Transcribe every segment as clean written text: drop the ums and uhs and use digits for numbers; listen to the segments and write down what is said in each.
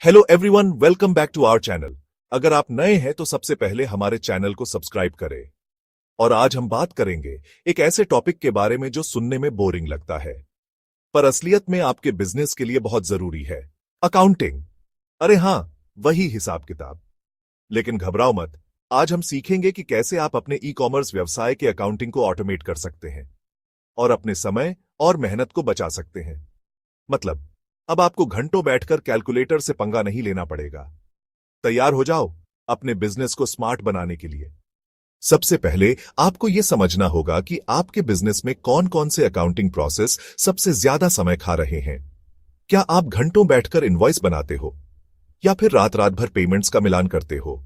Hello everyone, welcome back to our channel. अगर आप नए हैं तो सबसे पहले हमारे चैनल को सब्सक्राइब करें। और आज हम बात करेंगे एक ऐसे टॉपिक के बारे में जो सुनने में बोरिंग लगता है, पर असलियत में आपके बिजनेस के लिए बहुत जरूरी है। अकाउंटिंग। अरे हां, वही हिसाब किताब। लेकिन घबराओ मत, आज हम सीखेंगे कि कैसे आप अपने ई कॉमर्स व्यवसाय के अकाउंटिंग को ऑटोमेट कर सकते हैं और अपने समय और मेहनत को बचा सकते हैं। मतलब, अब आपको घंटों बैठकर कैलकुलेटर से पंगा नहीं लेना पड़ेगा। तैयार हो जाओ अपने बिजनेस को स्मार्ट बनाने के लिए। सबसे पहले आपको यह समझना होगा कि आपके बिजनेस में कौन कौन से अकाउंटिंग प्रोसेस सबसे ज्यादा समय खा रहे हैं। क्या आप घंटों बैठकर इनवॉइस बनाते हो या फिर रात रात भर पेमेंट्स का मिलान करते हो?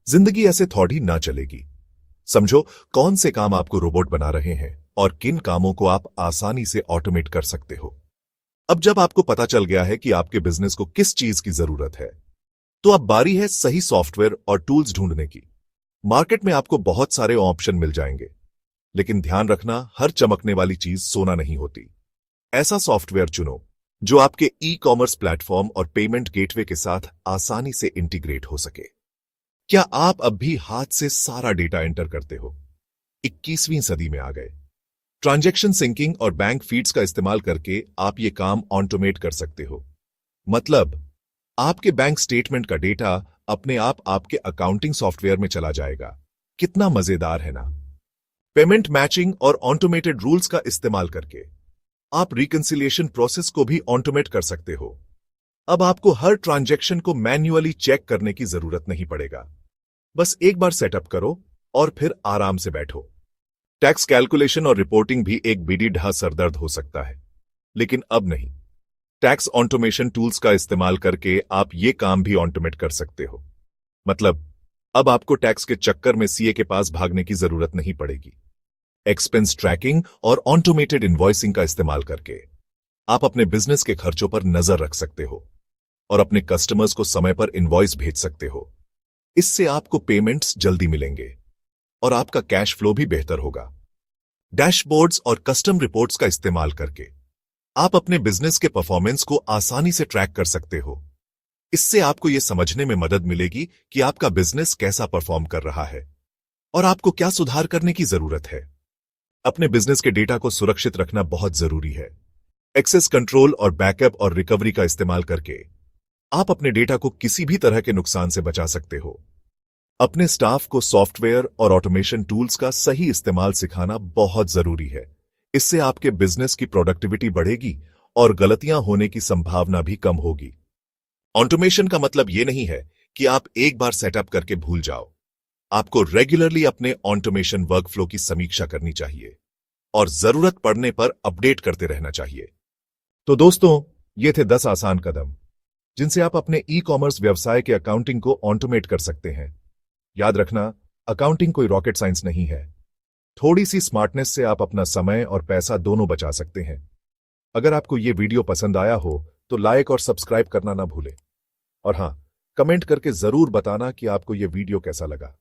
जिंदगी ऐसे थोड़ी ना चलेगी। समझो कौन से काम आपको रोबोट बना रहे हैं और किन कामों को आप आसानी से ऑटोमेट कर सकते हो। अब जब आपको पता चल गया है कि आपके बिजनेस को किस चीज की जरूरत है, तो अब बारी है सही सॉफ्टवेयर और टूल्स ढूंढने की। मार्केट में आपको बहुत सारे ऑप्शन मिल जाएंगे, लेकिन ध्यान रखना, हर चमकने वाली चीज सोना नहीं होती। ऐसा सॉफ्टवेयर चुनो जो आपके ई कॉमर्स प्लेटफॉर्म और पेमेंट गेटवे के साथ आसानी से इंटीग्रेट हो सके। क्या आप अब भी हाथ से सारा डेटा एंटर करते हो? 21वीं सदी में आ गए। ट्रांजैक्शन सिंकिंग और बैंक फीड्स का इस्तेमाल करके आप ये काम ऑटोमेट कर सकते हो। मतलब, आपके बैंक स्टेटमेंट का डेटा अपने आप आपके अकाउंटिंग सॉफ्टवेयर में चला जाएगा। कितना मजेदार है ना? पेमेंट मैचिंग और ऑटोमेटेड रूल्स का इस्तेमाल करके आप रिकंसिलिएशन प्रोसेस को भी ऑटोमेट कर सकते हो। अब आपको हर ट्रांजैक्शन को मैन्युअली चेक करने की जरूरत नहीं पड़ेगा। बस एक बार सेटअप करो और फिर आराम से बैठो। टैक्स कैलकुलेशन और रिपोर्टिंग भी एक बीड़ी ढा सरदर्द हो सकता है, लेकिन अब नहीं। टैक्स ऑटोमेशन टूल्स का इस्तेमाल करके आप ये काम भी ऑटोमेट कर सकते हो। मतलब, अब आपको टैक्स के चक्कर में सीए के पास भागने की जरूरत नहीं पड़ेगी। एक्सपेंस ट्रैकिंग और ऑटोमेटेड इनवॉइसिंग का इस्तेमाल करके आप अपने बिजनेस के खर्चों पर नजर रख सकते हो और अपने कस्टमर्स को समय पर इनवॉइस भेज सकते हो। इससे आपको पेमेंट्स जल्दी मिलेंगे और आपका कैश फ्लो भी बेहतर होगा। डैशबोर्ड्स और कस्टम रिपोर्ट्स का इस्तेमाल करके आप अपने बिजनेस के परफॉर्मेंस को आसानी से ट्रैक कर सकते हो। इससे आपको यह समझने में मदद मिलेगी कि आपका बिजनेस कैसा परफॉर्म कर रहा है और आपको क्या सुधार करने की जरूरत है। अपने बिजनेस के डेटा को सुरक्षित रखना बहुत जरूरी है। एक्सेस कंट्रोल और बैकअप और रिकवरी का इस्तेमाल करके आप अपने डेटा को किसी भी तरह के नुकसान से बचा सकते हो। अपने स्टाफ को सॉफ्टवेयर और ऑटोमेशन टूल्स का सही इस्तेमाल सिखाना बहुत जरूरी है। इससे आपके बिजनेस की प्रोडक्टिविटी बढ़ेगी और गलतियां होने की संभावना भी कम होगी। ऑटोमेशन का मतलब यह नहीं है कि आप एक बार सेटअप करके भूल जाओ। आपको रेगुलरली अपने ऑटोमेशन वर्कफ्लो की समीक्षा करनी चाहिए और जरूरत पड़ने पर अपडेट करते रहना चाहिए। तो दोस्तों, ये थे 10 आसान कदम जिनसे आप अपने ई कॉमर्स व्यवसाय के अकाउंटिंग को ऑटोमेट कर सकते हैं। याद रखना, अकाउंटिंग कोई रॉकेट साइंस नहीं है। थोड़ी सी स्मार्टनेस से आप अपना समय और पैसा दोनों बचा सकते हैं। अगर आपको यह वीडियो पसंद आया हो तो लाइक और सब्सक्राइब करना ना भूलें। और हां, कमेंट करके जरूर बताना कि आपको यह वीडियो कैसा लगा।